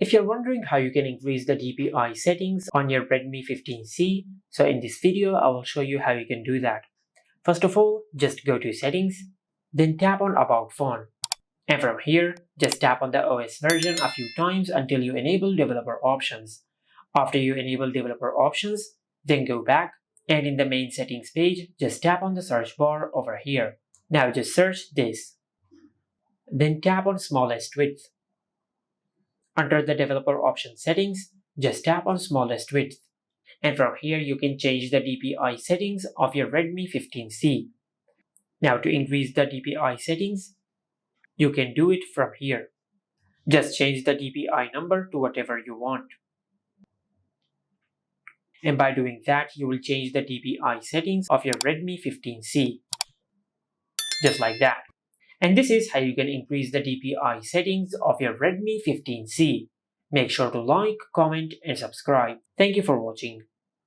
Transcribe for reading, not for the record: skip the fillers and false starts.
If you're wondering how you can increase the DPI settings on your Redmi 15C, so in this video I will show you how you can do that. First of all, just go to settings, then tap on about phone. And from here, just tap on the OS version a few times until you enable developer options. After you enable developer options, then go back and in the main settings page, just tap on the search bar over here. Now just search this. Then tap on smallest width. Under the developer option settings, just tap on smallest width. And from here you can change the DPI settings of your Redmi 15C. Now to increase the DPI settings, you can do it from here. Just change the DPI number to whatever you want. And by doing that, you will change the DPI settings of your Redmi 15C. Just like that. And this is how you can increase the DPI settings of your Redmi 15C. Make sure to like, comment and subscribe. Thank you for watching.